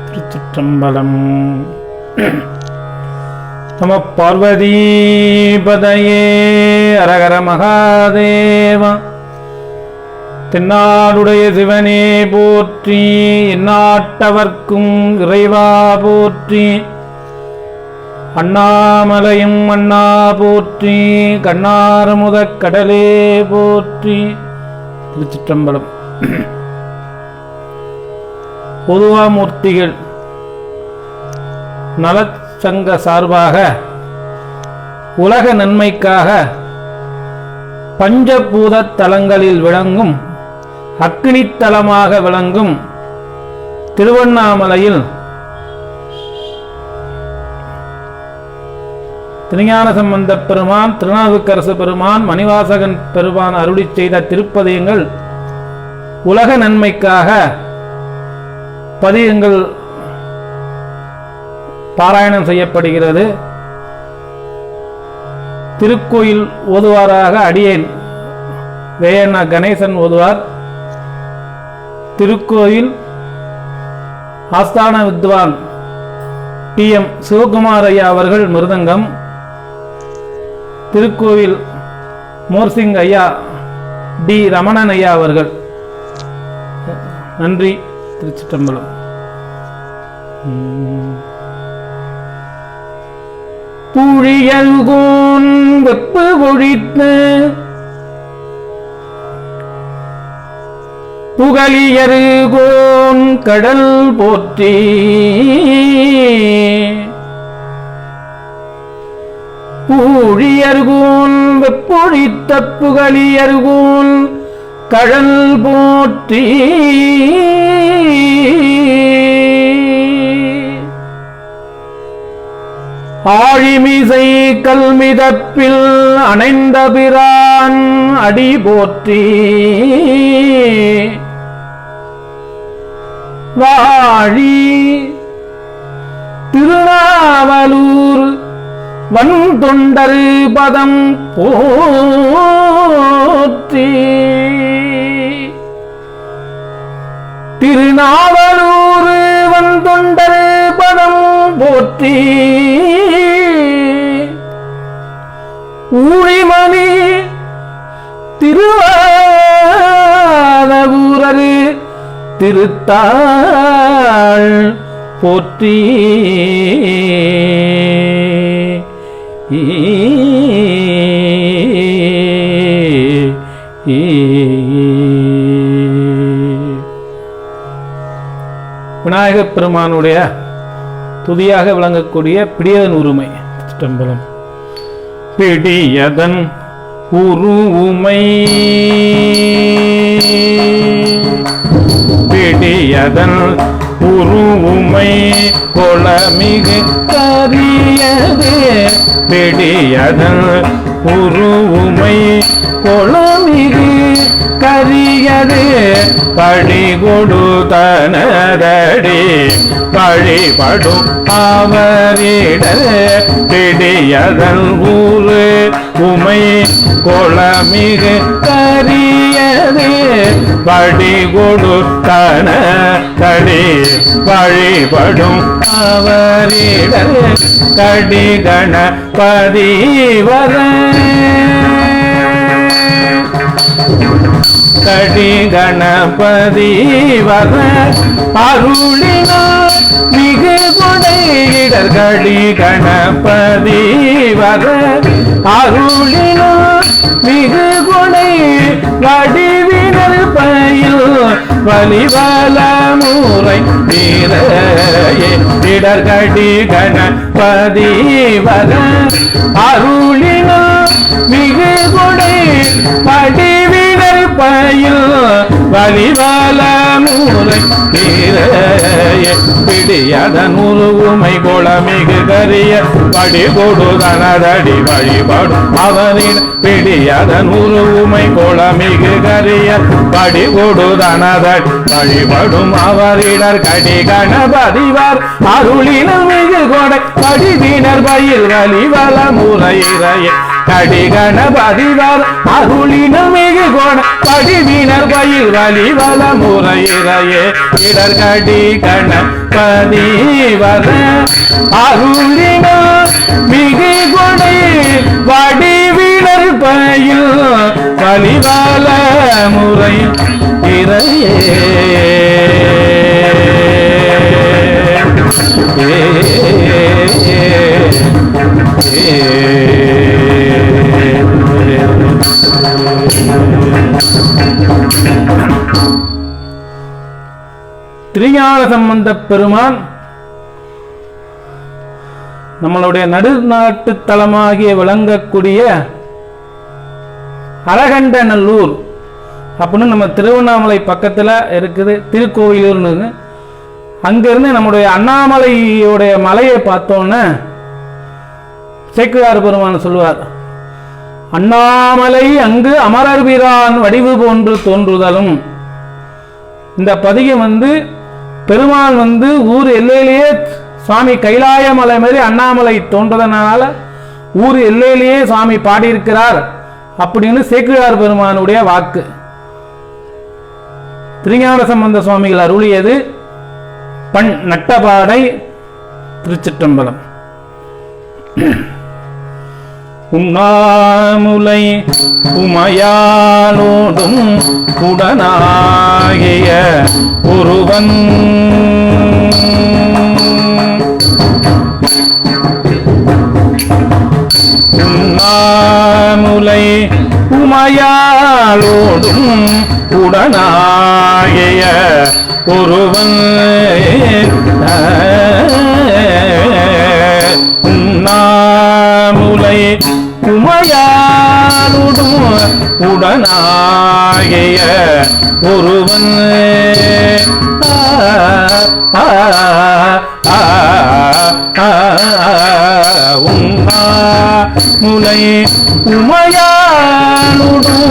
திருச்சிற்றம்பலம். நம பார்வதி பதையே அரகர மகாதேவா. தென்னாடுடைய சிவனே போற்றி, எந்நாட்டவர்க்கும் இறைவா போற்றி. அண்ணாமலையும் அண்ணா போற்றி, கண்ணாரமுதக் கடலே போற்றி. திருச்சிற்றம்பலம். பொதுவாமூர்த்திகள் நலச்சங்க சார்பாக உலக நன்மைக்காக பஞ்சபூத தலங்களில் விளங்கும் அக்னித்தலமாக விளங்கும் திருவண்ணாமலையில் திருஞான சம்பந்தப் பெருமான், திருநாவுக்கரசு பெருமான், மணிவாசகன் பெருமான் அருளிச் செய்த திருப்பதியங்கள் உலக நன்மைக்காக பதியங்கள் பாராயணம் செய்யப்படுகிறது. திருக்கோயில் ஓதுவாராக அடியேன் வேயண்ணா கணேசன் ஓதுவார். திருக்கோயில் ஆஸ்தான வித்வான் PM சிவகுமார் ஐயா அவர்கள் மிருதங்கம். திருக்கோயில் மோர்சிங் ஐயா, D ரமணன் ஐயா அவர்கள். நன்றி. திருச்சிற்றம்பலம். புழியல்கோன் வெப்பு ஒழித்து புகழியருகோன் கடல் போற்றி. பூழியர்கோன் வெப்பொழித்த புகழியர்கோன் கடல் போற்றி. ஆழிமிசை கல்மிதப்பில் அணைந்த பிரான் அடி போற்றி. வாழி திருநாவலூர் வன்தொண்டரு பதம் போற்றி. திருநாவலூர் வன்தொண்டரு பதம் போற்றி. ஊழிமணி திருவாதூரரு திருத்தாள் போற்றி. விநாயகப் பெருமானுடைய துதியாக விளங்கக்கூடிய பிடியதன் உரிமை. சிற்றம்பலம். பிடியதன் உருவுமை, பிடியதன் உருவுமை கொளமிகு கரியது. பிடியதன் உருவுமை கொளமிகு கரியது. பழி கொடுத்தனதடி பழிபடும் அவரிட. பிடியதன் ஊரு உமை கொளமிகு கரியது. பழி கொடுத்தனதடி பழிபடும் அவரிட. கடி கணபதி வர, கடி கணபதி வர அருளினார் மிகு கொடையிடர். கடி கணபதி வர அருளினார் மிகு கொடை. வடிவினர் பயில் வலிவல முறை தீரையே இடர். கடி கணபதி வர அருளினார் மிகு கொடை. வடிவினர் பயில் வலிவல முறை தீரையே. பிடியதன் உருவுமை கொளமிகு கரிய. படி கொடுதனதடி வழிபடும் அவரின். பிடியதன் உருவுமை கொளமிகு கரிய. படி கொடுதனதடி வழிபடும் அவரிடர். கடி கணபதிவார் அருளினர் மிகு கொடை. படிவினர் பயில் வலிவல முறையிறையே. கடி கணபதிவார் அருளினர் மிகு கொடை. படிவினர் பயில் வலிவல முறையிறையே. இடர். கடி கண பதிவர அருளினார் மிகு கொடை வடிவினர் பயில் வலிவால முறை இறையே திருஞான சம்பந்த பெருமான் நம்மளுடைய நடுநாட்டு தலமாகிய விளங்கக்கூடிய அரகண்டநல்லூர் அப்படின்னு நம்ம திருவண்ணாமலை பக்கத்தில் இருக்குது திருக்கோயிலூர்னு. அங்கிருந்து நம்முடைய அண்ணாமலையோடைய மலையை பார்த்தோன்னே சேக்கிழார் பெருமான் சொல்லுவார், அண்ணாமலை அங்கு அமரர் வீரான் வடிவு போன்று தோன்றுதலும். இந்த பதிகம் பெருமான் ஊர் எல்லையிலேயே சுவாமி கைலாய மலை மாதிரி அண்ணாமலை தோன்றதனால ஊர் எல்லையிலேயே சுவாமி பாடியிருக்கிறார் அப்படின்னு சேக்கிழார் பெருமானுடைய வாக்கு. திருஞான சம்பந்த சுவாமிகள் அருளியது பண் நட்டபாடை. திருச்சிற்றம்பலம். உண்ணாமுலை உமையாலோடும் உடனாகிய ஒருவன் உண்ணாமுலை உமையாலோடும் உடனாகிய ஒருவன் உண்ணாமுலை உமையாலோடும் உடனாகிய ஒருவன் உண்ணாமுலை உமையாலோடும்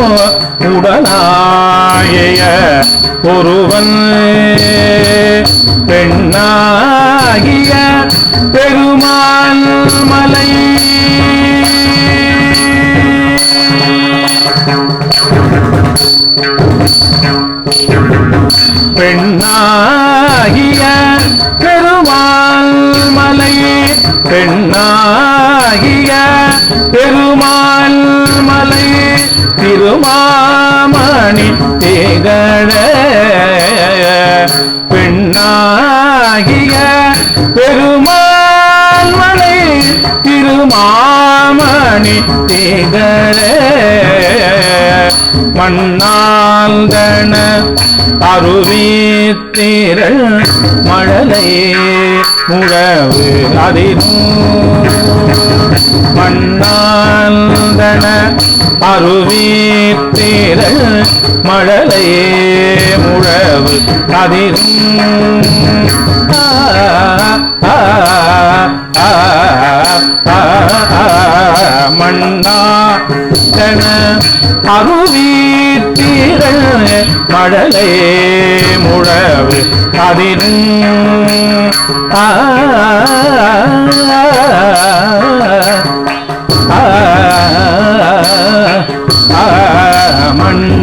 உடனாகிய ஒருவன் பெண்ணாகிய பெருமாள் மலை பெண்ணாகிய பெருமாள் மலை பெண்ணாகிய பெருமாள் மலை திருமாமணி திகழ பெண்ணாகிய பெருமாள் மலை திருமாமணி திகழ மண்ணாந்தன அருவித்திரள் மழலை முழவு அதிரும் மண்ணாந்தன அருவித்திரள் மழலை முழவு அதிரும் மண்ணாந்தன அருவித்திரள் மழலை முழவு அதிரும்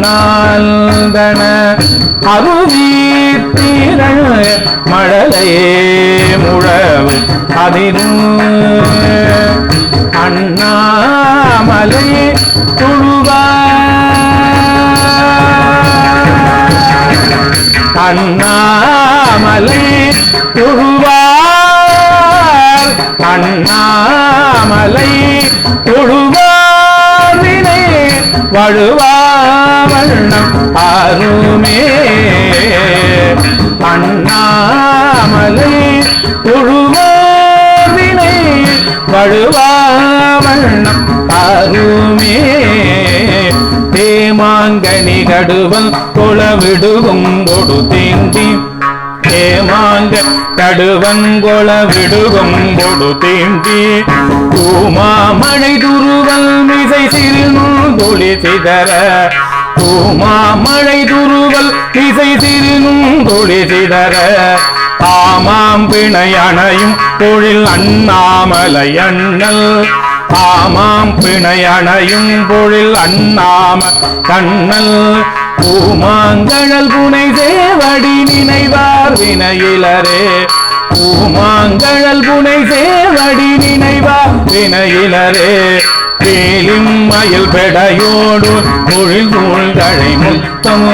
மண்ணாந்தன அருவித்திரள் மழலை முழவு அதிரும் அண்ணாமலை அண்ணாமலை தொழுவார் அண்ணாமலை தொழுவாரினை வழுவாவண்ணம் ஆருமே அண்ணாமலை தொழுவாரினை வழுவாவண்ணம் ஆருமே தேமாங்கனி கடுவல் கொளவிடுவும் கொடு தீண்டி தேமாங்க கடுவங்கொள விடுவும் கொடு தீண்டி தூமாமழை துருவல் மிசை சிறுநும் தொழி சிதற தூமாமழை துருவல் மிசை சிறுநும் தொழி சிதற ஆமாம் பிணையணையும் தொழில் அண்ணாமலை அண்ணல் ஆமாம் பிணையணையும் பொழில் அண்ணாம கண்ணல் பூமாங்கழல் புனை சேவடி நினைவார் வினையிலரே பூமாங்கழல் புனை சேவடி நினைவா வினையிலரே பேலிம் மயில் பெடையோடு பொழில் தூள்களை முத்தம்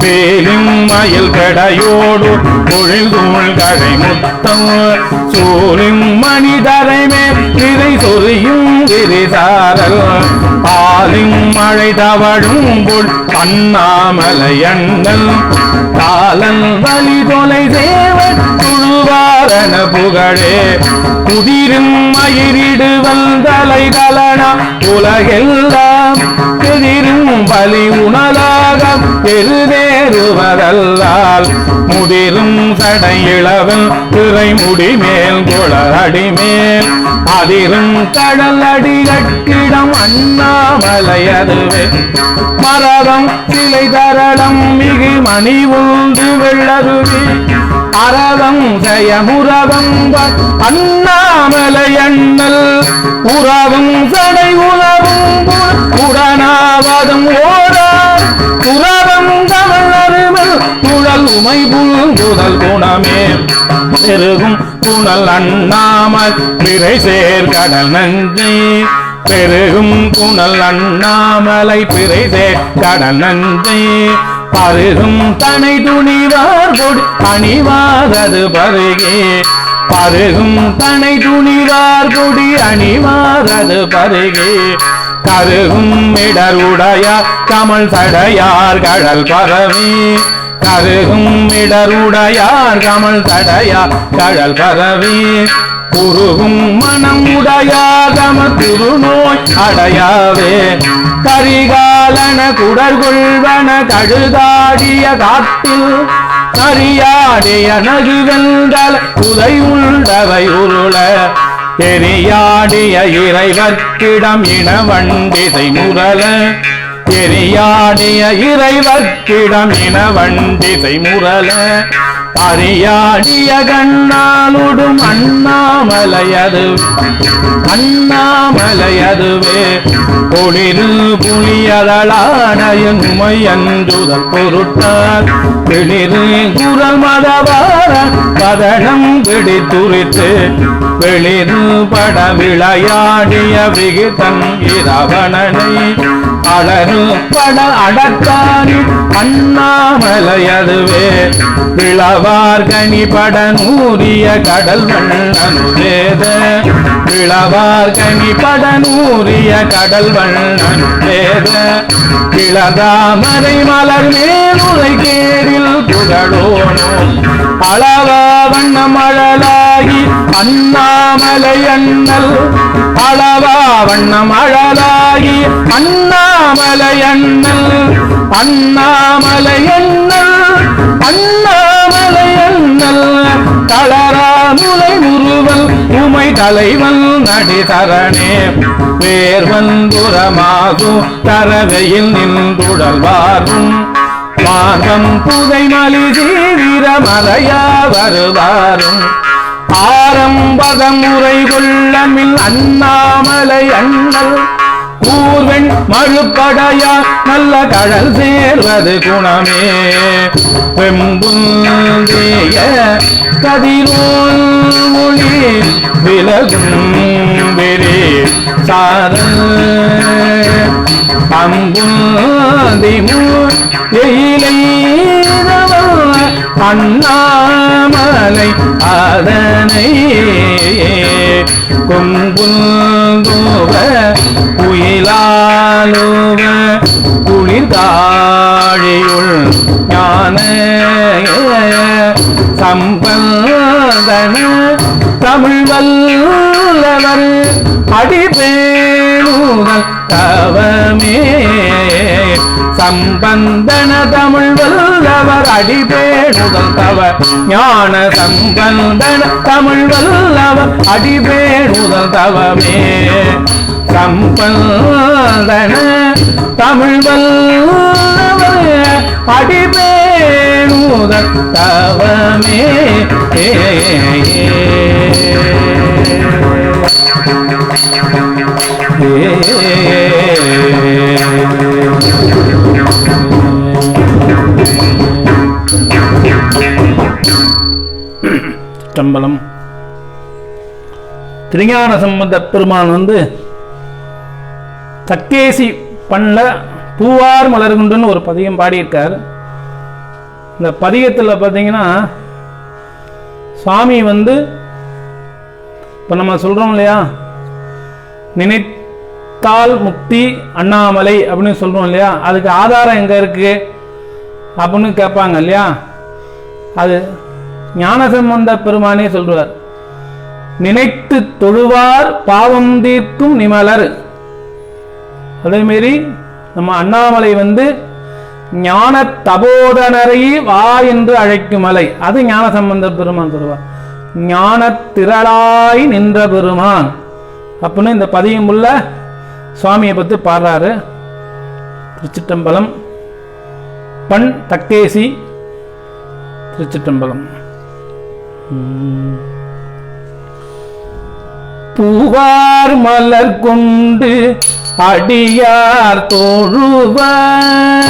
பேலிம் மயில் பெடையோடு பொழில் தூள்களை முத்தம் சூழின் மனிதரை மேல் திரை சொறியும் திரிசாரல் ஆலின் மழை தவழும் புல் அண்ணாமலை அண்ணல் காலன் வழி தொலை சேவன் துழுவாரண புகழே குதிரும் மயிரிடு வந்தலை கலனா உலகெல்லாம் எதிரும் பலி உணலாக பெருதேறுவதல்லால் முதிரும் சடை இளவல் திரை முடிமேல் குளடிமேல் அதிரும் கடல் அடி கட்டிடம் அண்ணாமலை அதுவே மரபம் சிலை தரளம் மிகு மணி உண்டு வெள்ளருவி அரவம் ஜயமுரவம் அண்ணாமலை அண்ணல் உறவும் சடை உறவும் உடனாவதும் ஓரார் உறவும் தமிழருமல் குழல் உமை புல் குணமே பெருகும் குணல் அண்ணாமல் பிறை சேர் கடல் நஞ்சை பெருகும் குணல் அண்ணாமலை பிறை சேர் கடல் நஞ்சை பருகும் தனை துணிவார் கொடி அணிவாரது பருகே பருகும் தனை துணிவார் கொடி அணிவாரது பருகே கருகும் இடருடையார் கமல் சடையார் கடல் பரவி கருகும் இடருடையார் கமல் சடையார் கடல் பரவி குருகும் மனம் உடையார் கமல் குருநோய் அடையாவே கரிகாலன குடர்கொள்வன கழுதாடிய காட்டில் கரியாடிய நகு வென்றல் உதை உள்ளவை உருள எரியாடிய இறைவர்க்கிடம் இனவண்டிசை முரல எரியாடிய இறைவர்க்கிடம் இனவண்டிசை முரல அறியாடிய கண்ணாலுடும் அண்ணாமலையது அண்ணாமலையதுவே பொழிரு புலியதளானயன் உமையன்றுதல் பொருட்டார் வெளிரு குரல் மதவார பதனம் பிடித்துரித்து வெளிரு பட விளையாடிய விகிதன் இரவணனை அழகு பட அடக்கானி அண்ணாமலையதுவே விளவார் கனி பட நூறிய கடல் வண்ணனுவேத விளவார் கனி பட நூறிய கடல் வண்ணனுவேத கிளதாமரை மலர் மேலுரை கேரில் புகழோனோ அளவா வண்ண மழலாகி அண்ணாமலை அண்ணல் அளவா வண்ண மழலாகி அண்ணாமலை அண்ணல் அண்ணாமலை அண்ணல் அண்ணாமலை அண்ணல் தளராமுலை முருவல் உமை தலைவன் நடிதரணே பேர்வந்துரமாகு தரவையில் நின்றுடல் வாரும் மார்பம் புதை மலிதி வீரமறையா வருவாரும் ஆரம்பதம் முறை கொள்ளமில் அண்ணாமலை அண்ணல் கூர்வெண் மழுப்படையா நல்ல கடல் சேர்வது குணமே வெம்புந்தேய கதிரோன் மொழி விலகும் வெறி சாரல் அம்புந்திமு எயிலை அண்ணாமலை அதனை கொம்புந்தோவ குயிலாலுவ குளிர்காழியுள் ஞான சம்பந்தன தமிழ் வல்லவர் அடிபேணுதல் தவமே சம்பந்தன தமிழ் வல்லவர் அடிபேணுதல் தவ ஞான சம்பந்தன தமிழ் வல்லவர் அடிபேணுதல் தவமே சம்பந்தன தமிழ் வல்லவர் அடிபேணுதல் தவமே திருச்சிற்றம்பலம். திருஞான சம்பந்த பெருமான் தக்கேசி பண்ண பூவார் மலர்குண்டுன்னு ஒரு பதிகம் பாடியிருக்கார். இந்த பதிகத்தில் பார்த்தீங்கன்னா சுவாமி இப்போ நம்ம சொல்கிறோம் இல்லையா, நினைத்தால் முக்தி அண்ணாமலை அப்படின்னு சொல்கிறோம் இல்லையா, அதுக்கு ஆதாரம் எங்கே இருக்குது அப்படின்னு கேட்பாங்க இல்லையா. அது ஞானசம்பந்த பெருமானே சொல்றார், நினைத்து தொழுவார் பாவம் தீர்க்கும் நிமலர். அதேமாரி நம்ம அண்ணாமலை ஞான தபோதனரை வா என்று அழைக்கும் மலை, அது ஞானசம்பந்த பெருமான் சொல்லுவார். ஞான திரளாய் நின்ற பெருமான் அப்படின்னு இந்த பதியம் உள்ள சுவாமியை பற்றி பாடுறாரு. திருச்சிற்றம்பலம். பண் தக்கேசி. திருச்சிற்றம்பலம். பூவார் மலர் கொண்டு அடியார் தோழுவார்,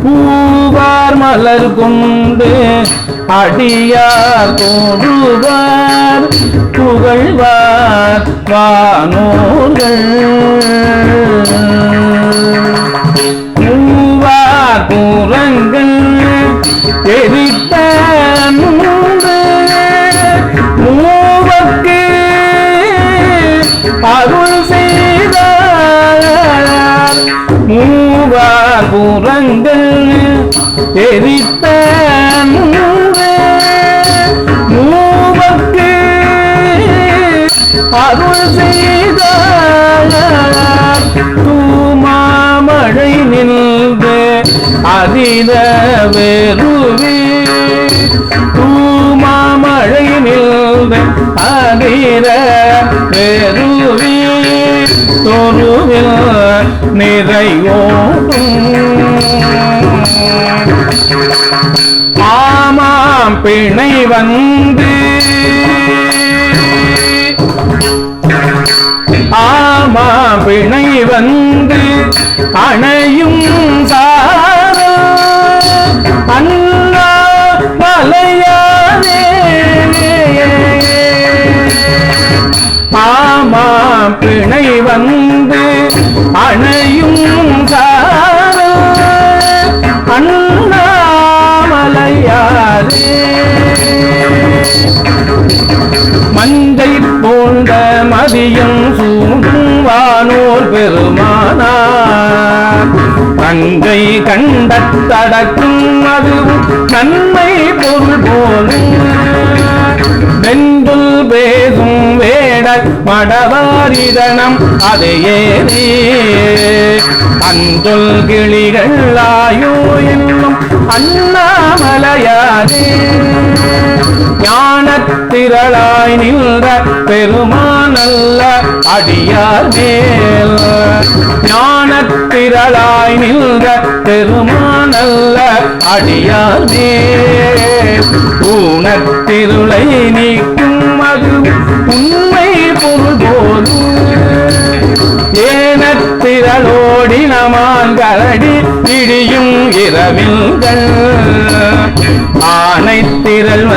பூவார் மலர் கொண்டு அடியார் தோழுவார், புகழ்வார் வானோர்கள் மூவார் புறங்கள் எரித்த மூவர்க்கு அருள் செய்தார், மூவார் புறங்கள் எரித்த மூவர்க்கு அருள் செய்தார், தூமாமழை நின்று அதிர வெறுவே, தூமாமழை நின்று அதிர வெறுவே, தொருவில் நிறையோடும் ஆமாம் பிணை ஆமா பிணை அணையும் சார அண்ணா மலையாரே, ஆமா பிணை அணையும் சார அண்ணா மலையாரே, மஞ்சை போன்ற மதியம் சூடும் வானோர் பெருமானார், அங்கை கண்டத்தடக்கும் அதுவும் நன்மை பொருள் போலும், வெந்துல் பேசும் வேடர் மடவாரிதனம் அதையேறி, அஞ்சொல் கிளிகள் ஆயோ என்னும் அண்ணாமலையாரே, ஞானத்திரளாய் நின்ற பெருமானல்ல அடியார் மேல், ஞானத்திரளாய் நின்ற பெருமானல்ல அடியார் மேல், ஊனத்திருளை நீக்கும் அது உண்மை பொருள் போதும், ஏனத்திரளோடி நமான் கரடி இடியும் இரவில்கள், ஆனைத்திரள்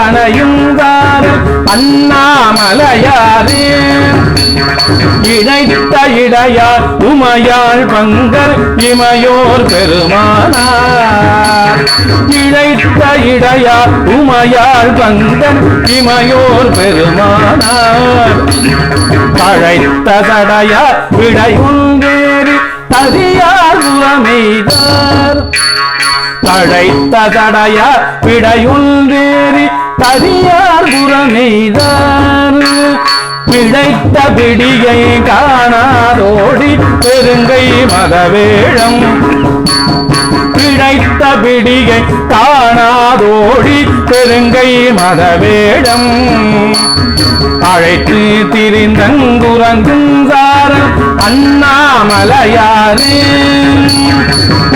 அணையும் காரல் அண்ணாமலையாரே, இழைத்த இடையார் உமையாள் பங்கர் இமையோர் பெருமானார், இழைத்த இடையார் உமையாள் பங்கர் இமையோர் பெருமானார், பழைத்த தடையார் விடை ஒன்றேறி ததியார் உரமெய்தார், தழைத்த தடையார் விடையொன்றேறி ததியார் புறமெய்தார், பிழைத்த பிடியை காணாதோடி பெருங்கை மதவேழம், பிழைத்த பிடியை காணாதோடி பெருங்கை மதவேழம், அழைத்து திரிந்தங்குரங்கும் சாரல் அண்ணாமலையாரே,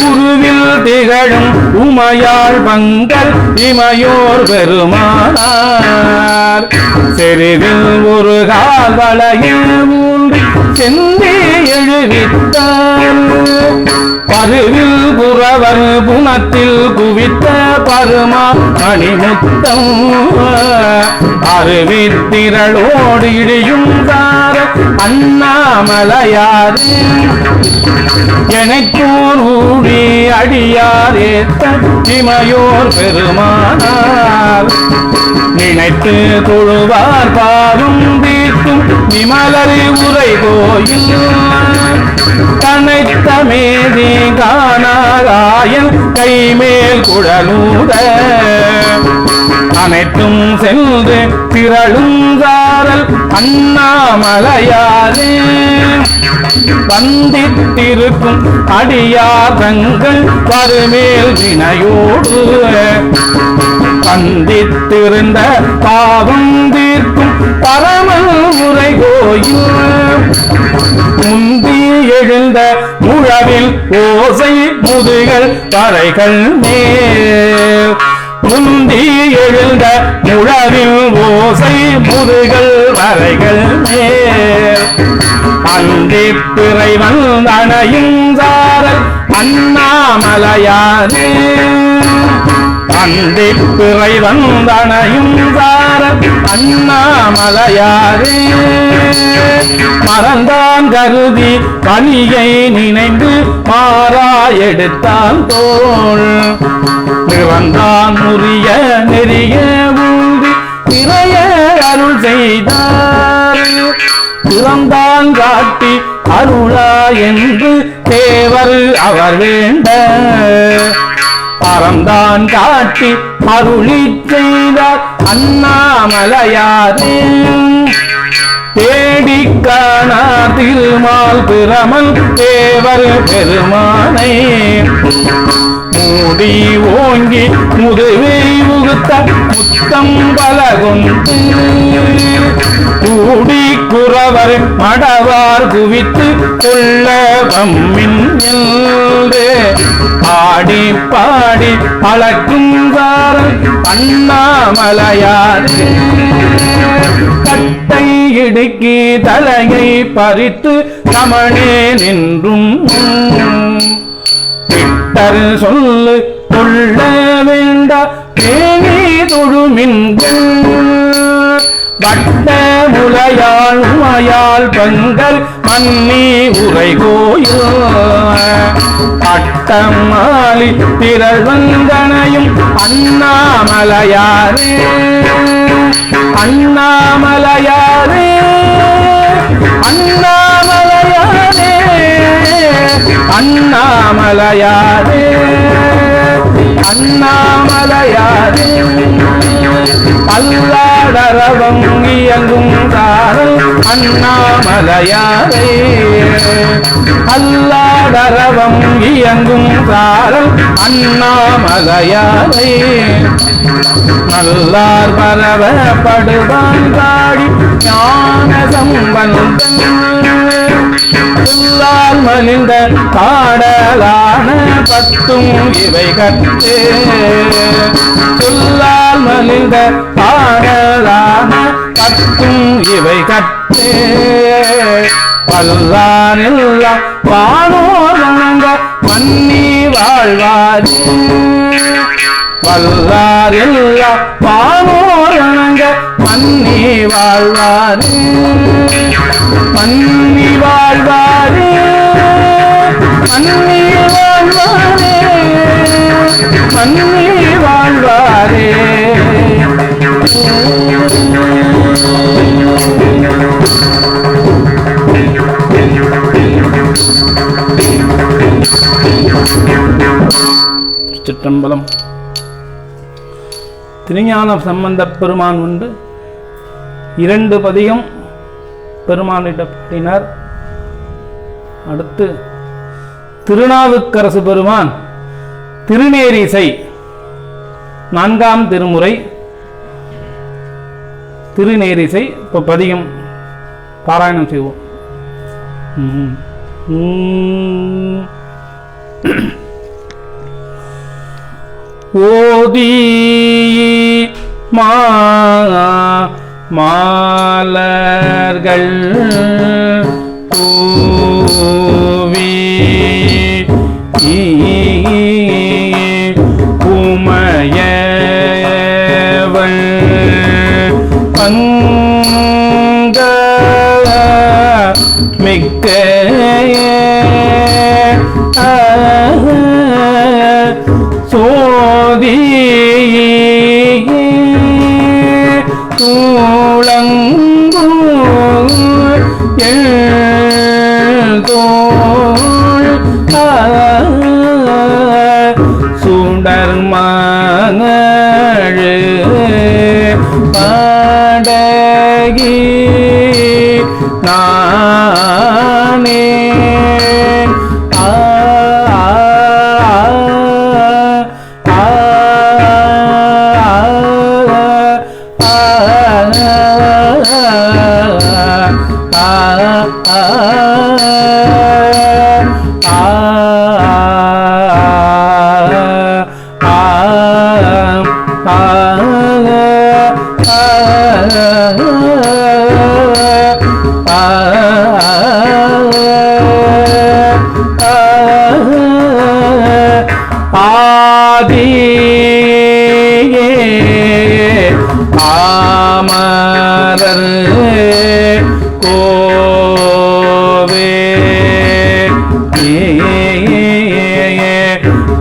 உருவில் திகழும் உமையாள் பங்கல் இமையோர் பெருமானார், செருவில் ஒரு கால் வளையில் ஊன்றி செந்தி எழுவித்தார், பருவில் குறவர் புனத்தில் குவித்த பருமா மணிமுத்தம் அருவித்திரளோடு இடியும் தார அண்ணாமலையாரே எனக்கோர் ஊழி அடியார் ஏத்த இமையோர் பெருமானார் நினைத்து தொழுவார் பாவம் தீர்க்கும் விமலரி உரை கோயில் கனைத்த மேதி காணாராயன் கைமேல் குழலூட அனைத்தும் சென்று திரளும் சாரல் அண்ணாமலையாரே வந்தித்திருக்கும் அடியார் தங்கள் பருமேல் வினையோடு சந்தித்திருந்த பாவம் தீர்க்கும் பரமல் உரை கோயில் முந்தி எழுந்த முழவில் ஓசை முதுகள் பறைகள் மேல் முந்தி எழுந்த முழவில் ஓசை முதுகள் வரைகள் மேல் அந்தி பிறை வந்தனையும் சாரல் அண்ணாமலையாரே அந்தி பிறை வந்தனையும் சாரல் அண்ணாமலையாரே மறந்தான் கருதி பணியை நினைந்து மாறா எடுத்தான் தோள் நிறந்தான் முறிய நெறிய ஊதி நிறைய அருள் செய்தார் திறந்தான் காட்டி அருளா என்று தேவர் அவர் வேண்ட பறந்தான் காட்டி அருளி செய்தார் அண்ணாமலையாரே தேடி காணா திருமால் பிரமல் தேவர் பெருமானை மூடி ஓங்கி முதுவை உகுத்த முத்தம் பல கொண்டு கூடி குறவர் மடவார் குவித்து கொள்ள வம்மின் ஆடி பாடி அளக்கும் சாரல் அண்ணாமலையாரே கட்டை இடுக்கி தலையை பறித்து சமணே நின்றும் பிட்டர் சொல்லு கொள்ள வேண்டா தேனி தொழுமின்கள் வட்ட முலையாள் உமையாள் பெண்கள் மன்னி உரை கோயில் பட்டம் மாலி திரள் வந்தனையும் அண்ணாமலையாரே அண்ணாமலையாரே அண்ணாமலையாரே அண்ணாமலையாரே அண்ணாமலையாரே அல்லாடரவம் இயங்கும் தாரல் அண்ணாமலையாரே அல்லாடரவம் இயங்கும் தாரல் அண்ணாமலையாரே நல்லார் பரவப்படுவான் காடி ஞான சம்பந்தன் சொல்லால் மலிந்த பாடலான பத்தும் இவை கற்றே சொல்லால் மலிந்த பாடலான பத்தும் இவை கற்றே பல்லாரெல்லாம் வானோரணங்க மன்னி வாழ்வாரே பல்லாரெல்லாம் வானோரணங்க மன்னி வாழ்வாரே மன்னி வாழ்வாரே மன்னி வாழ்வாரே மன்னி வாழ்வாரே சிற்றம்பலம். திருஞான சம்பந்தப் பெருமான் உண்டு 2 பதிகம் பெருமானிடம் பாடினார். அடுத்து திருநாவுக்கரசு பெருமான் திருநேரிசை 4ஆம் திருமுறை திருநேரிசை இப்போ பதிகம் பாராயணம் செய்வோம். ஓதி மாலர்கள் தூவி சோதி தூளங்கு தோள் சுடர் மணழு படகி நானே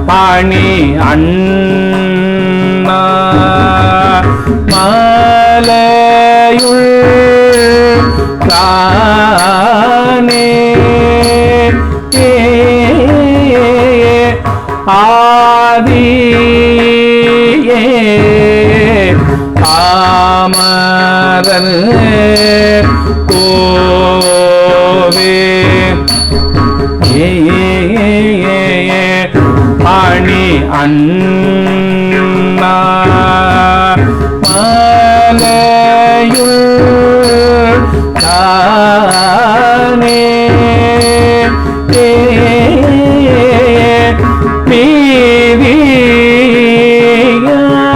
பாணி அண்ணா மலையுள் காணே ஆதியே ஆமரன் கோவே பாணி அண்ணா மலையுள் தானே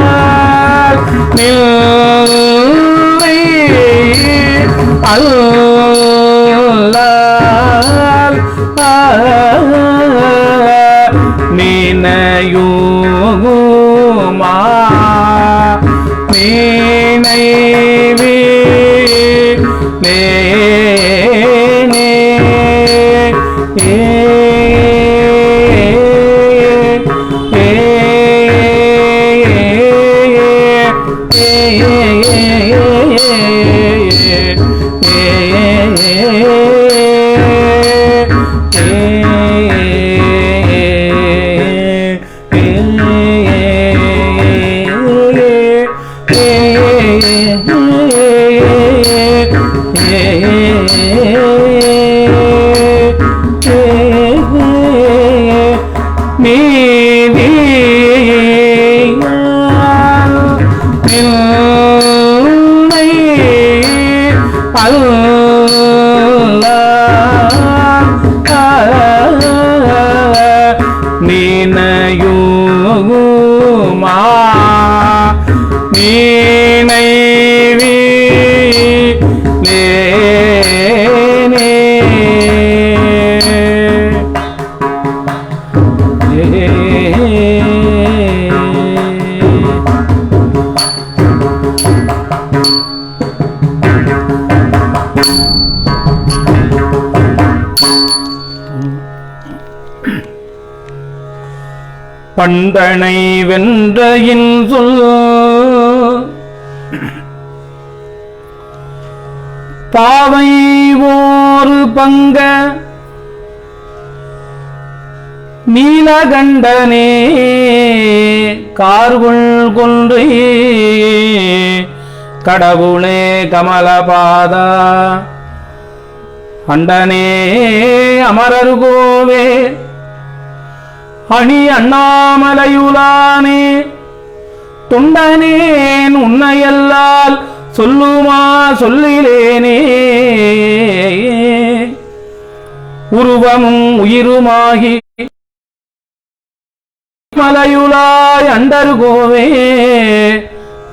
மீதியார் நில்லை அல்லால் நினையுமா நினைவே நேனே நினையுமா நினைவி நேனே பண்டனை வென்ற இன்சொல் பாவை ஓர் பங்க நீலகண்டனே கார்குள் கொன்றை கடவுளே கமலபாதா அண்டனே அமரர் கோவே அணி அண்ணாமலையுளானே தொண்டனேன் உன்னையல்லால் சொல்லுமா சொல்லிலேனே உருவமும் உயிருமாகி மலையுளாய் அண்டர்கோவே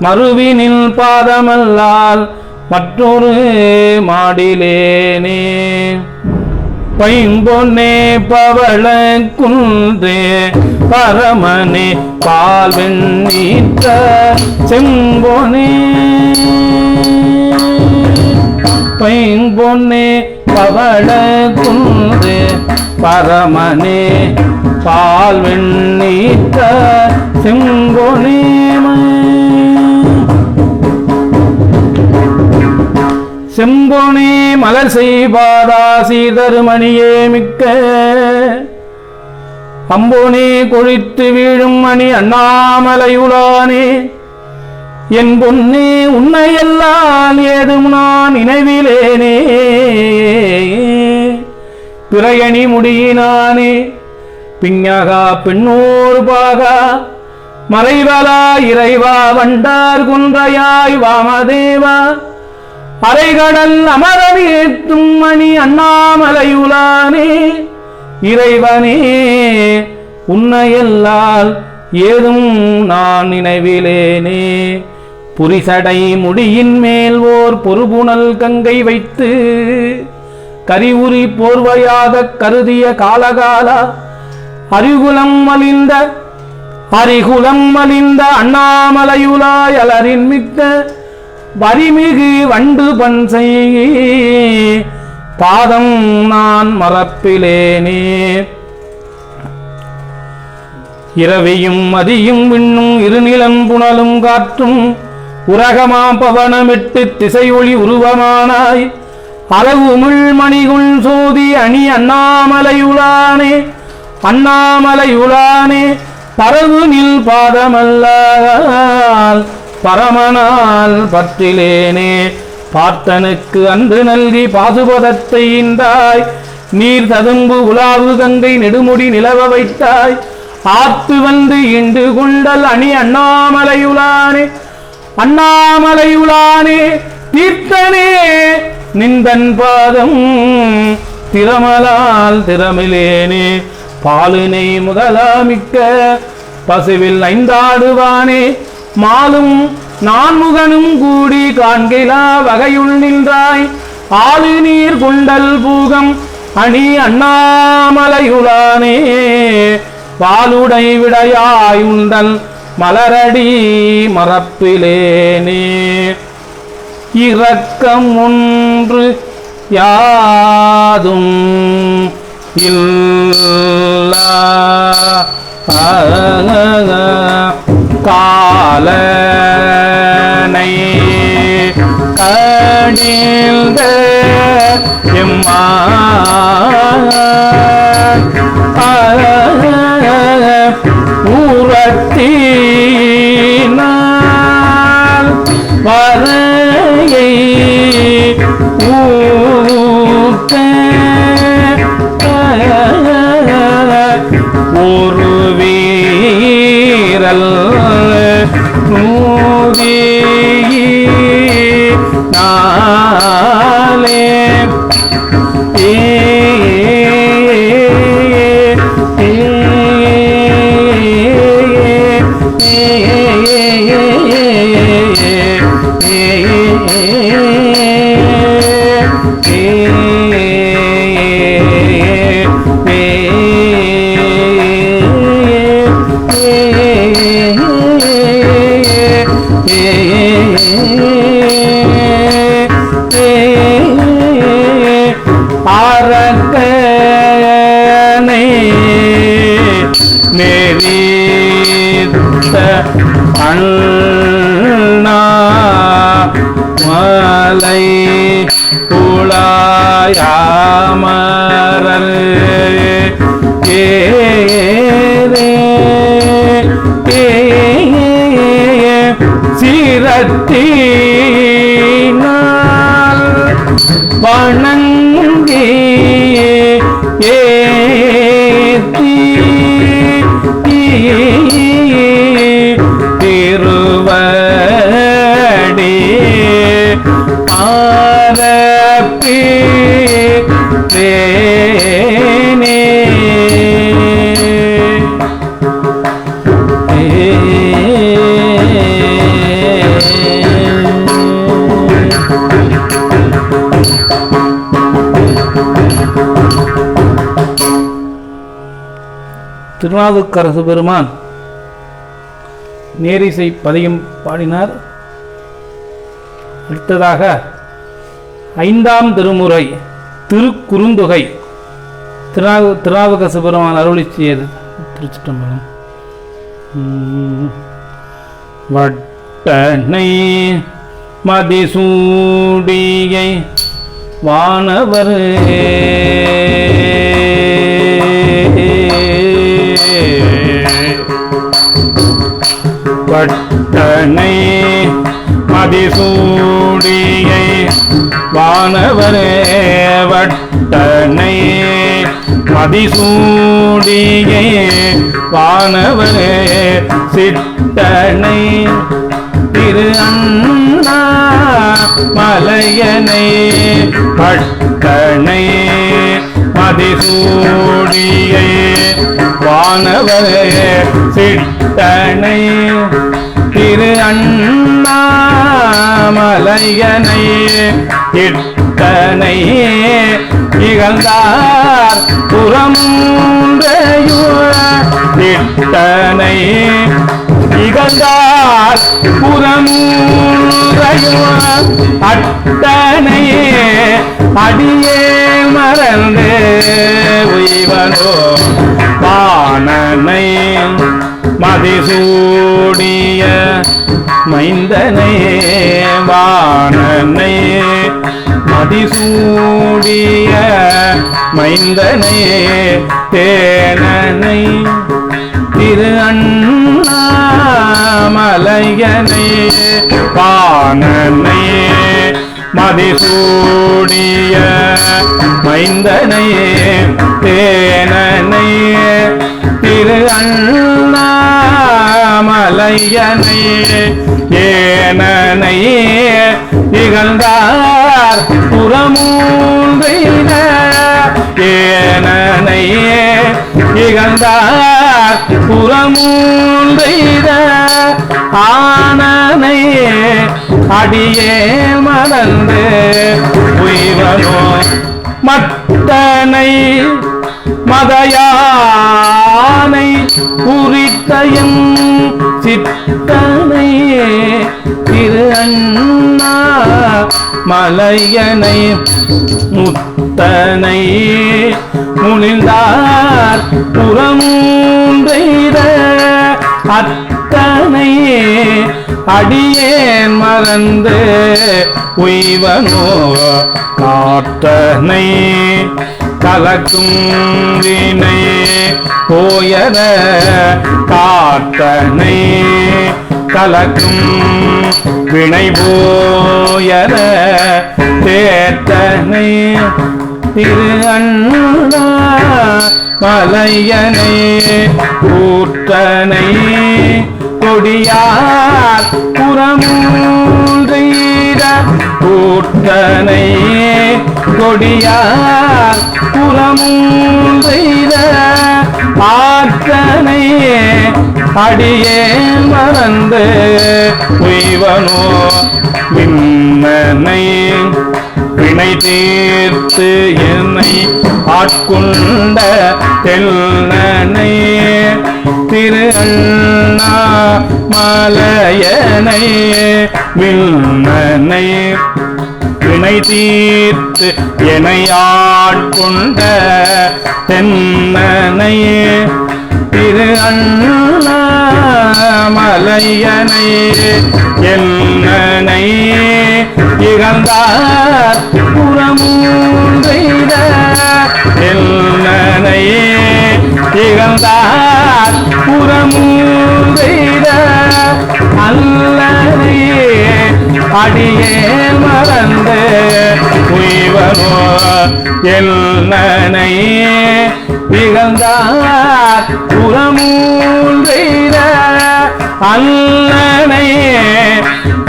மறுவினில் பாதமல்லால் மற்றொரு மாடிலேனே பைம்பொன்னே பவள குன்றே பரமனே பால் வெண்ணீற்ற செம்பொனே பைம்பொன்னே பவள குன்றே பரமனே பால் வெண்ணீற்ற செம்பொனே மலர் செய்வாதா சீதருமணியே மிக்க அம்பொனே கொழித்து வீழும் மணி அண்ணாமலையுளானே என் பொன்னே உன்னையெல்லாம் ஏதும் நான் நினைவிலேனே பிறையணி முடியினானே பிஞகா பெண்ணோர் பாகா மறைவலா இறைவா வண்டார் குன்றையாய் வாமதேவா அரைகடல் அமரவேற்றும் மணி அண்ணாமலையுளானே இறைவனே உன்னையல்லால் ஏதும் நான் நினைவிலேனே புரிசடை முடியின் மேல் ஓர் பொறுபுணல் கங்கை வைத்து கரிவுரி போர்வையாக கருதிய காலகாலா அறிகுலம் மலிந்த அண்ணாமலையுளாய் அலரின் மிக்க வரிமிகு வண்டு பன்சை பாதம் நான் மறப்பிலேனே இரவியும் மதியும் விண்ணும் இருநிலம் புனலும் காற்றும் உரகமா பவனமிட்டு திசை ஒளி உருவமானாய் அளவுமிழ் மணிகுள் சோதி அணி அண்ணாமலையுளானே பரவு நில் பாதமல்லால் பரமனால் பற்றிலேனே பார்த்தனுக்கு அன்று நல்கி பாசுபதத்தை இந்தாய் நீர் ததும்பு உலாவு கங்கை நெடுமுடி நிலவ வைத்தாய் ஆத்து வந்து இண்டு கொண்டல் அணி அண்ணாமலையுளானே தீர்த்தனே நிந்தன் பாதம் திறமலால் திறமிலேனே பாலினை முதலாமிக்க பசுவில் ஐந்தாடுவானே மாலும் நான்முகனும் கூடி காண்கிலா வகையுள் நின்றாய் ஆளு நீர் குண்டல் பூகம் அணி அண்ணாமலையுளானே பாலுடை விடையாய் உண்டல் மலரடி மறப்பிலேனே இரக்கம் ஒன்று யாதும் இல்லா காலனை கடிந்த ஊரத்தினால் வரையை ஊக்க ஒரு வீரல் நூதி நாளே அரக்கனை நெறித்த அண்ணா மலை புலாயாமரல் சீரத்தினால் வணங்கி ஏத்தி திருவடி ஆரப்பி தேனே திருநாவுக்கரசு பெருமான் நேரிசை பதியம் பாடினார். அடுத்ததாக 5ஆம் திருமுறை திருக்குறுந்தொகை திருநாவுக்கரசு பெருமான் அருளி செய்தது. திருச்சிற்றம்பலம். வட்டனை மதிசூடியை வானவர் வட்டனை மதிசூடியை வானவர் வட்டனை மதிசூடியை வானவர் சிட்டனை திரு அண்ணா மலையனை பட்டனை மதிசூடியை வானவர் சிட்டனை திரு அண்ணா மலையனை இட்டனை இகழ்ந்தார் புறமூன்றையுட்டனை இகழ்ந்தார் புறமூன்றையும் அட்டனை அடியே மறந்து உய்வனோ வாணனை மதிசூடிய மைந்தனை வாணனை மதிசூடிய மைந்தனை தேனனை திரு அண்ணாமலையனை வாணனை மதிசூடிய மைந்தனை தேனனை திரு அண்ணாமலையனை ஏனனை இகழ்ந்தார் புறமூன்றையின ஏனனை இகழ்ந்தார் புறமூன்றையின ஆனனை அடியே மறந்து உய்வனோ மட்டனை மதையானை உரித்தயம் சித்தனை திரு அண்ணா மலையனை முத்தனை முனிந்தார் புறமூன்றைத அத்தனை அடியேன் மறந்து உய்வனோ காத்தனை கலக்கும் வினை போயர காத்தனை கலக்கும் வினை போயர தேத்தனை திரு அண்ணா மலையனை கூற்றனை கொடியார் புறமூன்றையிட கூற்றனை கொடியார் புறமூன்றையிட ஆற்றனை அடியே மறந்து உய்வனோ விண்ணனை வினை தீர்த்து என்னை ஆட்கொண்ட தென்னனை திரு அண்ணா மலையனை விண்ணனை வினை தீர்த்து என்னை ஆட்கொண்ட தென்னனை திரு அண்ணா மலையனை என்னனை இகழ்ந்தார் புறமூன்றையிட என்னனை இகழ்ந்தார் புறமூன்றையிட அல்லனை அடியே மறந்து உய்வனோ என்னனை இகழ்ந்தார் புறமூன்றையிட அல்லனை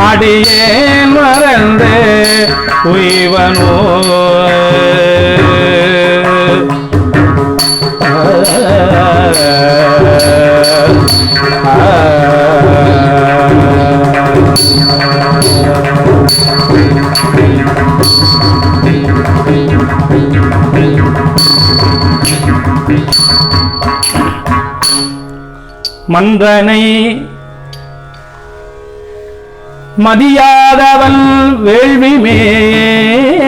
அடியே மறந்து உய்வனோ மன்றனை மதியாதவன் வேள்வி மேல்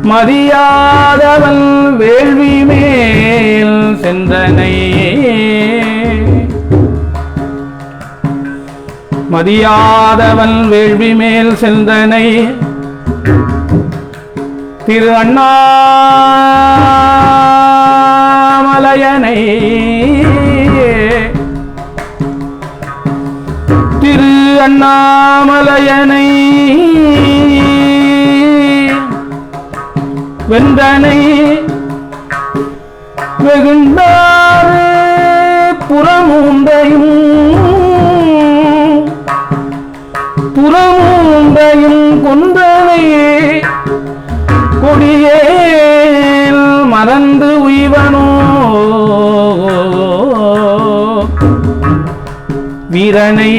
மதியாதவன் வேள்வி மேல் சென்றனை மதியாதவன் வேள்வி மேல் சென்றனை திரு அண்ணாமலையனை திரு அண்ணாமலையனை வென்றனை வெகுண்டாறு புறமூண்டையும் கொண்டனை கொடியேல் மறந்து உய்வனோ வீரனை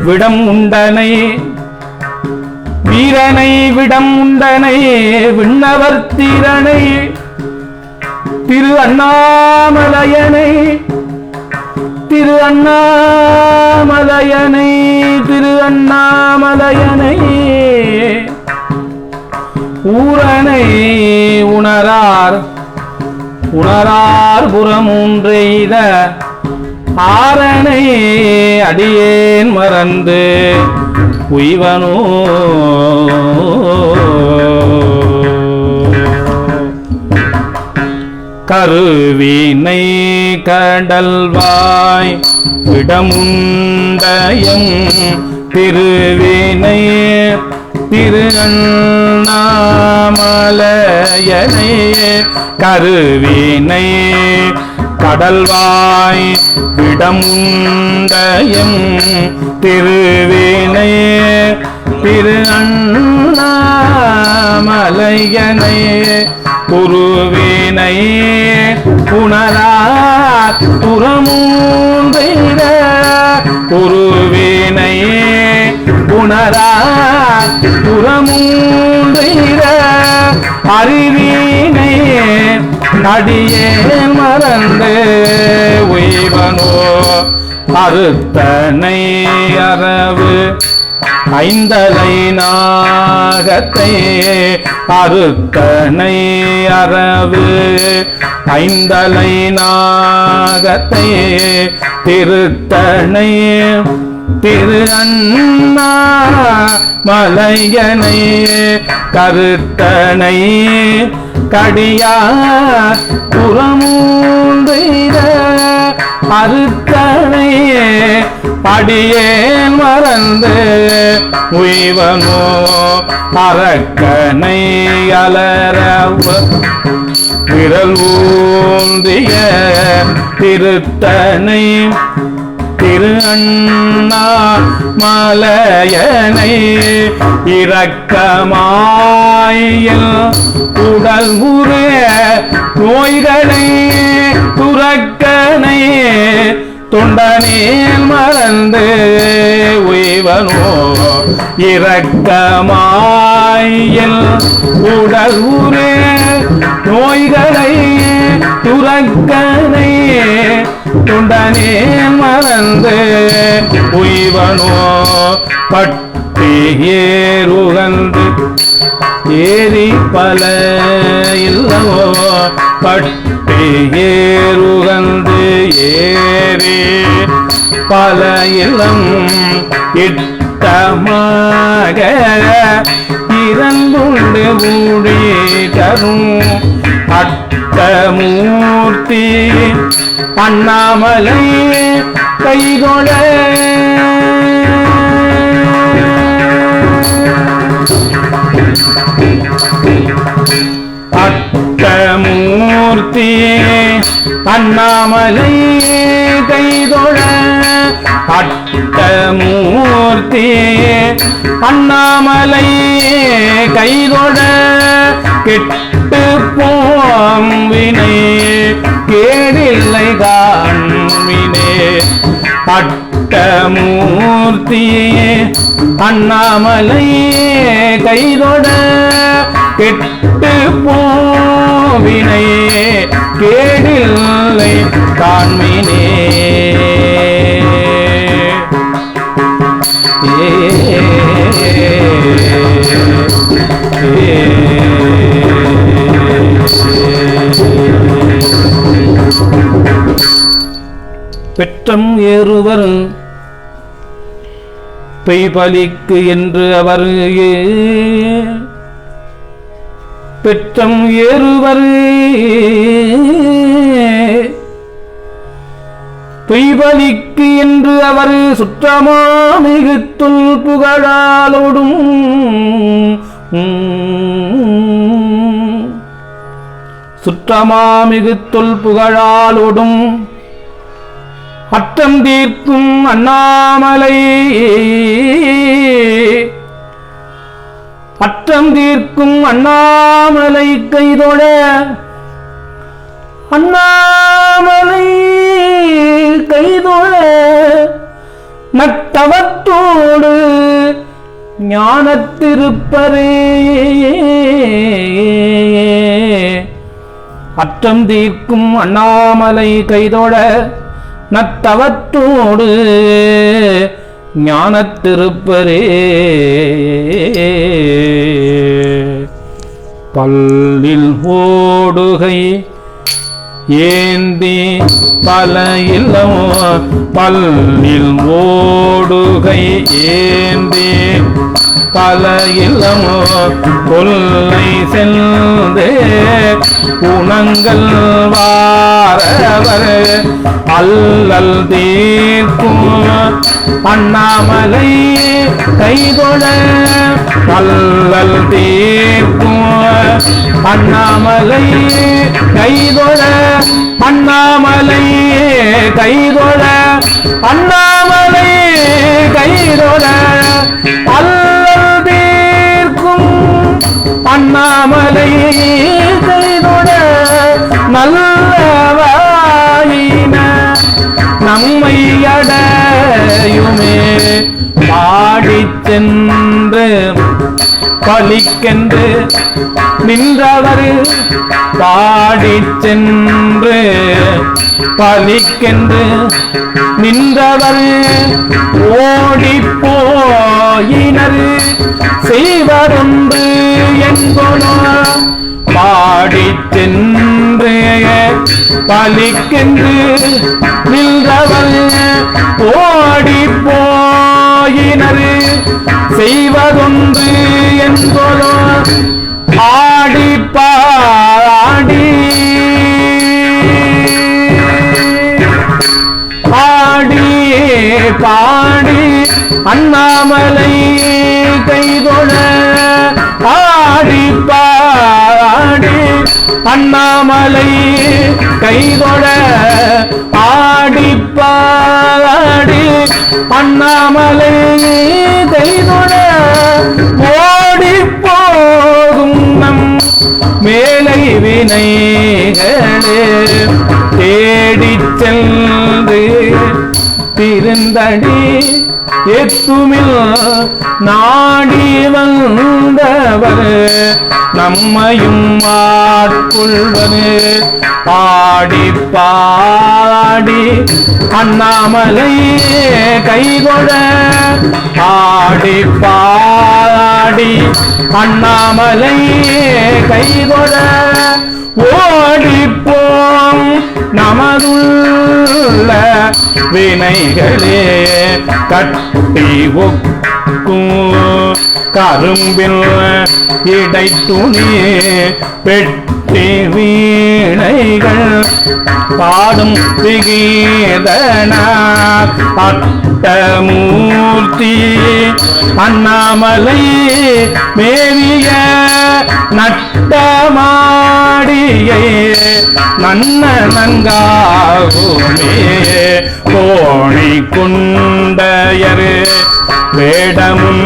விடம் உண்டனை விண்ணவர் தீரனை திரு அண்ணாமலையனை ஊரனை உணரார் புறமூன்றெய்த ஆரனை அடியேன் மறந்து உய்வனோ கருவினை கடல்வாய் விடமுண்டயம் திருவினை திரு அண்ணாமலையனை கருவினை கடல்வாய் விடமுண்டயம் திருவினை திரு அண்ணாமலையனை குருவினை புனரார் புறமூன்றெய்த குருவினை புனரார் புறமூன்றெய்த அறிவினை அடியேன் மறந்து உய்வனோ அறுத்தனை அரவு ஐந்தலை நாகத்தை அறுத்தனை அரவு ஐந்தலை நாகத்தை திருத்தனை திரு அண்ணாமலையனை கருத்தனை கடியா புறமூன்றெய்த அறுத்தனை அடியேன் மறந்து உய்வனோ அரக்கனை அலரவ விரல் ஊந்திய திருத்தனை திரு அண்ணாமலையனை இரக்கமாயில் உடல் முறை நோய்களை துறக்கனை தொண்டனேல் மறந்து உய்வனோ இரக்கமாயில் உடல் உரே நோய்களை துறக்கனை தொண்டனேல் மறந்து உய்வனோ பட்டி ஏறுகந்து ஏரி பல இல்லவோ பட்டி ஏறுகந்து ஏரி பல இளம் இட்டமாக இறந்துண்டு ஊழி தரும் அட்டமூர்த்தி அண்ணாமலை கைதொழ அட்டமூர்த்தி அண்ணாமலை கைதொழ அட்டமூர்த்தி அண்ணாமலை கைதொழ கெட்டு போம் வினை கேடில்லை காண்மினே அட்டமூர்த்தி அண்ணாமலை கைதொழ கெட்டு போவினை கேடில்லை காண்மினே பெற்றம் ஏறுவர் பெய்பலிக்கு என்று அவர் பெற்றம் ஏறுவர் பெய்பலிக்கு என்று அவர் சுற்றமாமிகு தொல் புகழாலோடும் சுற்றமாமிகு தொல் புகழாலோடும் அற்றம் தீர்க்கும் அண்ணாமலை அற்றம் தீர்க்கும் அண்ணாமலை கைதொழ அண்ணாமலை கைதொழ நட்டவத்தோடு ஞானத்திருப்பரே அற்றம் தீர்க்கும் அண்ணாமலை கைதொழ நத்தவத்தோடு ஞானத்திருப்பரே பல்லில் ஓடுகை ஏந்தி பல இல்லமோ பல்லில் ஓடுகை ஏந்தி பல இல்லமோ கொல்லை செல்தே குணங்கள் வாரவர் அல்லல் தீர்க்கும் அண்ணாமலை கைதொழ அல்லல் தீர்க்கும் அண்ணாமலை கைதொழ அண்ணாமலை கைதொழ அண்ணாமலை கைதொழ அல்லல் தீர்க்கும் அண்ணாமலை கைதொழ நல்லவாயின நம்மை அடையுமே பாடிச் சென்று பலிக்கென்று நின்றவர் பாடிச் சென்று பலிக்கென்று நின்றவர் ஓடிப்போயினர் செய்வரொன்று என்பனோ பாடிச் சென்று பலிக்கென்று நின்றவர் ஓடிப்போயினர் செய்வதொன்று என்பதோ ஆடி பாடி ஆடி பாடி அண்ணாமலை கைதொழ ஆடி பாடி அண்ணாமலை கைதொழ ஆடி பாடி அண்ணாமலை கைதொழ ஓடி போகும் நம் மேலை வினைகளே தேடிச் சென்று திருந்தடி எத்துமில் நாடி வந்தவர் நம்மையும் ஆட்கொள்வது பாடி பாடி அண்ணாமலை கைதொழ ஆடி பாடி அண்ணாமலை கைதொழ ஓடிப்போம் நமதுள்ள வினைகளே கட்டி ஒக்கும் கரும்பில் இடைத்துணி பெட்டி வீணைகள் பாடும் விகீதனார் அட்டமூர்த்தி அண்ணாமலை மேவிய நட்டமாடியை நன்ன நன்காகுமே கோணி குண்டையரு வேடமும்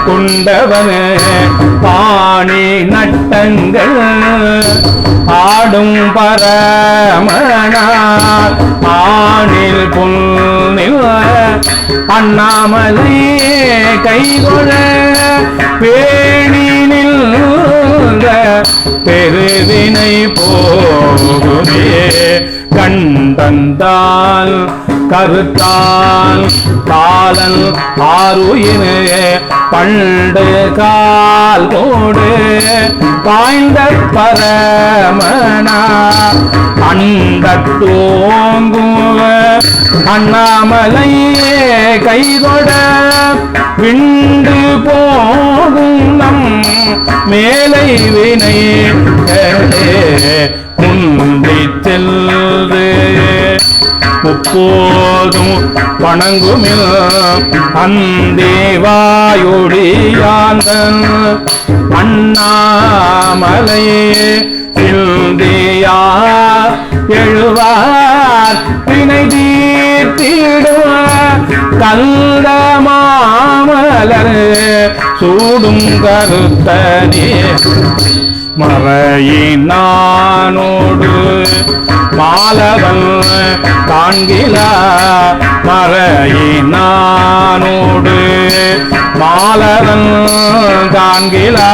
கொண்டவனே பாணி நட்டங்கள் ஆடும் பரமனார் ஆணில் புல்னில் அண்ணாமலை கைகொழ பேணினில் பெருவினை போகுமே கண்டந்தால் கருத்தால் காலன் ஆறுயினே பண்டு கால் கோடு பாய்ந்த பரமனா அண்டத்தோங்குவ அண்ணாமலையே கைதொட விண்டு போகும் நம் மேலை வினை முந்தி செல்து முப்போதும் வணங்குமில் அந்தேவாயொடியாந்தன் அண்ணாமலையே சிந்தியார் எழுவார் வினை தீர்த்திடுவார் கல்ல மாமலர் சூடும் கருத்தனே மறையினானோடு மாலவன் காண்கிலா மறையினானோடு மாலவன் காண்கிலா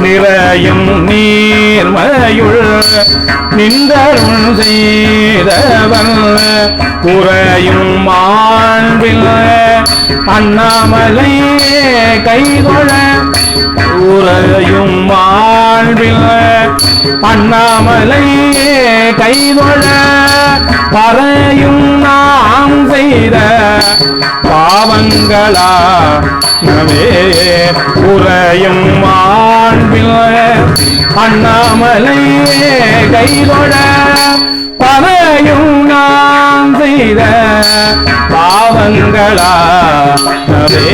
நிறையும் நீர்மையுள் நின்றருள் செய்தவன் குறையும் மாண்பில் அண்ணாமலை கைதொழ உறையும் மாண்பில் அண்ணாமலை கைதொழ பறையும் நாம் செய்த பாவங்களா நவே உறையும் மாண்பில் அண்ணாமலை கைதொழ பறையும் நாம் செய்த பாவங்களா நவே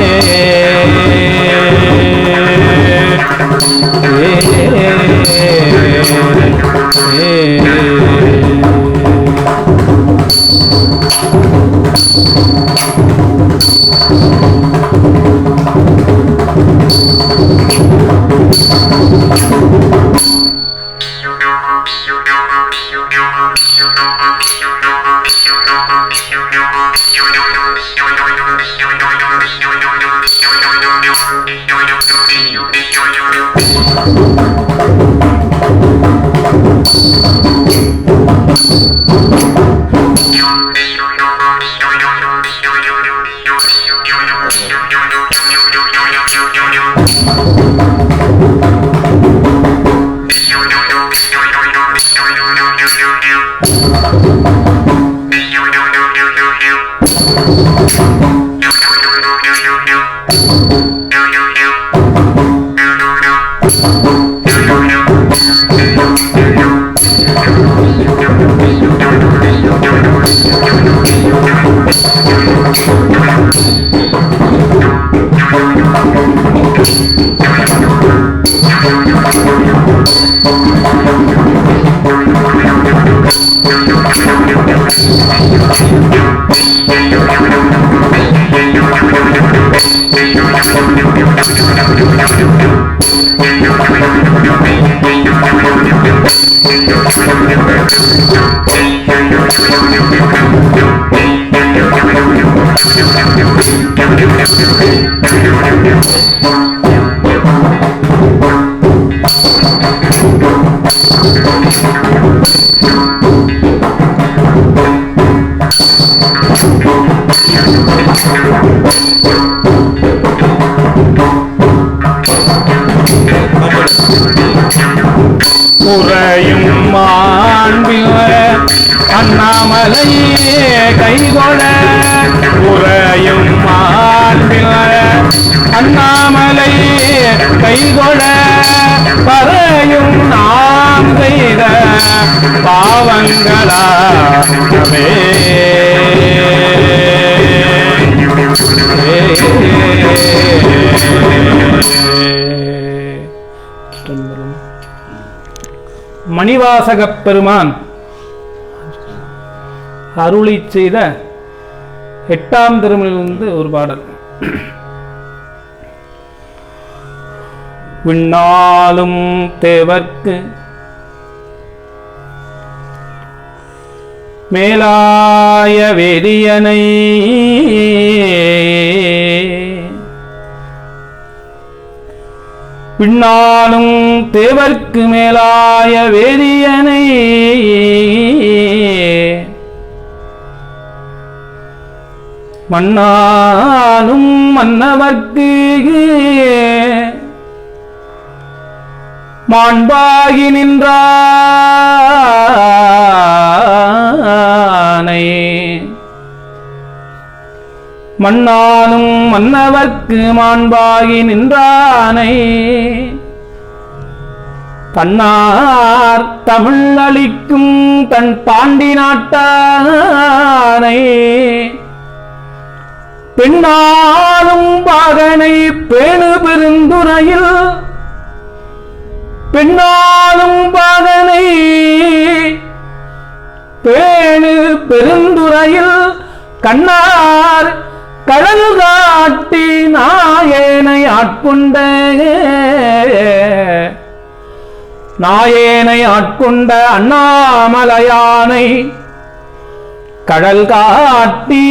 உறையும் மாண்பில் அண்ணாமலையே கைதொழ உறையும் மாண்பில் அண்ணாமலையே கைதொழ பறையும் நாம் செய்த பாவங்களாகவே மணிவாசகப் பெருமான் அருளி செய்த 8ஆம் திருமுறையிலிருந்து ஒரு பாடல். விண்ணாலும் தேவர்க்கு மேலாய வேதியனை பின்னாலும் தேவர்க்கு மேலாய வேதியனை மன்னானும் மன்னவர்க்கு மாண்பாகி நின்றானை மன்னானும் மன்னவர்க்கு மாண்பாகி நின்றானை தன்னார் தமிழ் அளிக்கும் தன் பாண்டி நாட்டானை பெண்ணாலும் பாகனை பேணு பெருந்துறையில் பெண்ணாலும் பாகனை பேணு பெருந்துறையில் கண்ணார் கடல் காட்டி நாயேனை ஆட்கொண்ட அண்ணாமலையானை கடல் காட்டி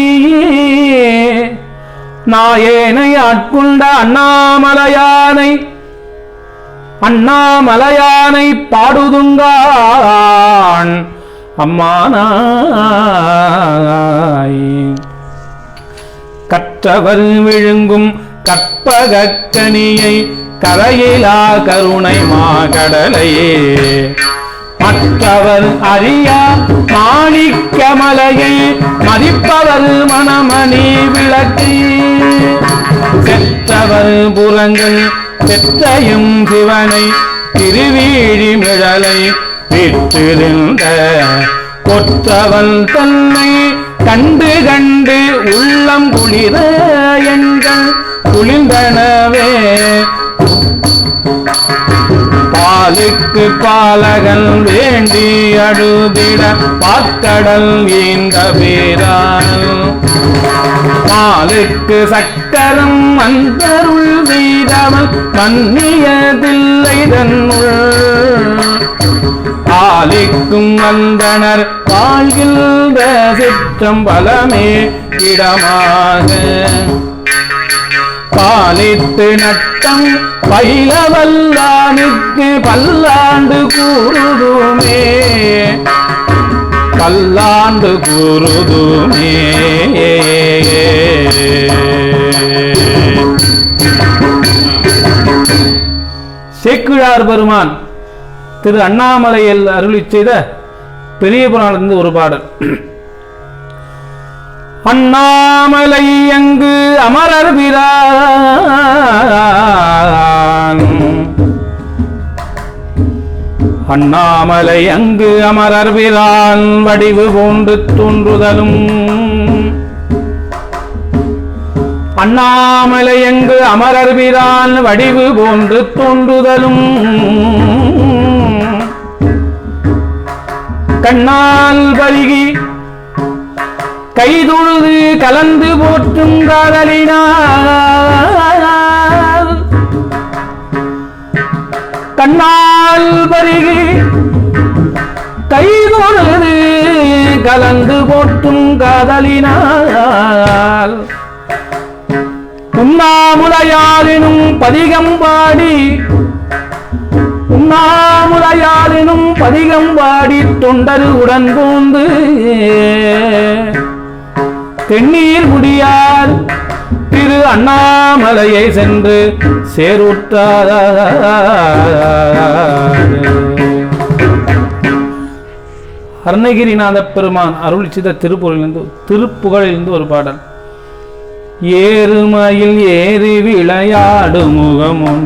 நாயேனை ஆட்கொண்ட அண்ணாமலையானை பாடுதுங்கான் அம்மானாய் கற்றவர் விழுங்கும் கற்பகக்கனியை கரையிலா கருணை மாகடலையே மற்றவர் அறியா மாணிக்கமலையை மதிப்பவர் மணமணி விளக்கு செற்றவர் புறங்கள் செற்றையும் சிவனை திருவீழி மிழலை விற்றிருந்த கொற்றவன் தன்னை கண்டு கண்டு உள்ளம் குளிர எங்கள் குளிர்ந்தனவே பாலுக்கு பாலகன் வேண்டி அழுதிட பாக்கடல் ஈந்த வீரான் மாலுக்கு சக்கரம் அந்தருள் வீரவன் மன்னியதில்லை தன்னுள் ஆலிக்கும் அந்தனர் வாழ்கின்ற சிற்றம்பலமே இடமாக பாலித்து நட்டம் பயிலவல்லானுக்கு பல்லாண்டு கூறுதுமே சேக்கிழார் பெருமான் திரு அண்ணாமலையில் அருளி செய்த பெரிய புராணத்திலிருந்து ஒரு பாடல். அண்ணாமலை அங்கு அமரர் பிரான் அண்ணாமலை அங்கு அமரர் பிரான் வடிவு போன்று தோன்றுதலும் அண்ணாமலை அங்கு அமரர் பிரான் வடிவு போன்று தோன்றுதலும் கண்ணால் பருகி கைதொழுது கலந்து போற்றும் காதலினார் கண்ணால் பருகி கைதொழுது கலந்து போற்றும் காதலினார் உண்ணாமுலையாரினும் பதிகம் பாடி தொண்டரு உடன் போந்து தென்னீர் முடியார் திரு அண்ணாமலையை சென்று சேருற்றார். அருணகிரிநாத பெருமான் அருள் செய்த திருப்புகழிலிருந்து ஒரு பாடல். ஏறுமையில் ஏறி விளையாடு முகமும்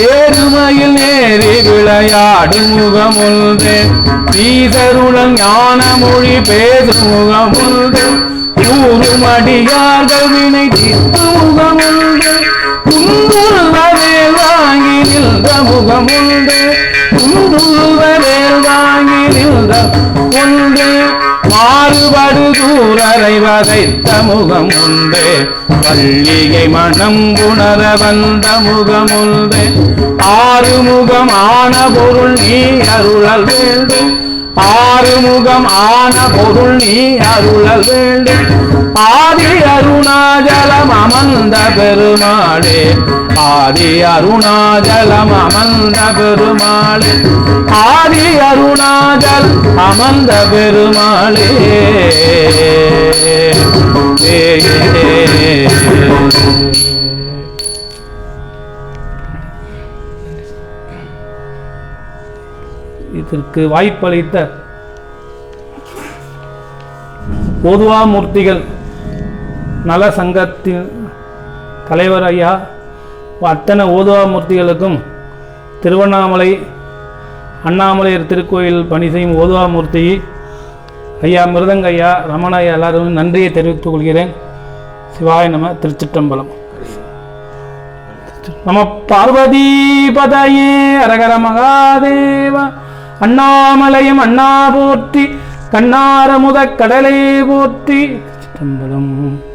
ஏறுமையில் ஏறி விளையாடு முகமுல்தே ஈசருளன் ஞான மொழி பேசு முகமுல்தே கூறுமடியார்கள் வினை தீர்த்து முகமுல்தே குந்துருவவேல் வாங்கி நின்ற முகமுல்தே குந்துருவவேல் வாங்கி நின்ற ஒன்று மாறுபடு தூரரை வதைத்த முகம் உண்டு பள்ளிகை மனம் உணர வந்த முகம் உண்டு ஆறுமுகம் ஆன பொருள் நீ அருளல் வேண்டும் ஆறுமுகம் ஆன பொருள் நீ அருளல் வேண்டும் ஆதி அருணாச்சலம் அமர்ந்த பெருமாளே ஆதி அருணாச்சலம் அமர்ந்த பெருமாளே ஆதி அருணாச்சல் அமர்ந்த பெருமாளே இதற்கு வாய்ப்பளித்த ஓதுவா மூர்த்திகள் நல சங்கத்தின் தலைவர் ஐயா அத்தனை ஓதுவா மூர்த்திகளுக்கும் திருவண்ணாமலை அண்ணாமலையார் திருக்கோயில் பணி செய்யும் ஓதுவா மூர்த்தி ஐயா மிருதங்க ஐயா ரமண ஐயா எல்லாரும் நன்றியை தெரிவித்துக் கொள்கிறேன். சிவாய நம. திருச்சிற்றம்பலம். நம பார்வதி பதயே அரகர மகாதேவ. அண்ணாமலையும் அண்ணா போற்றி கண்ணாரமுத கடலே போற்றி. சிற்றம்பலம்.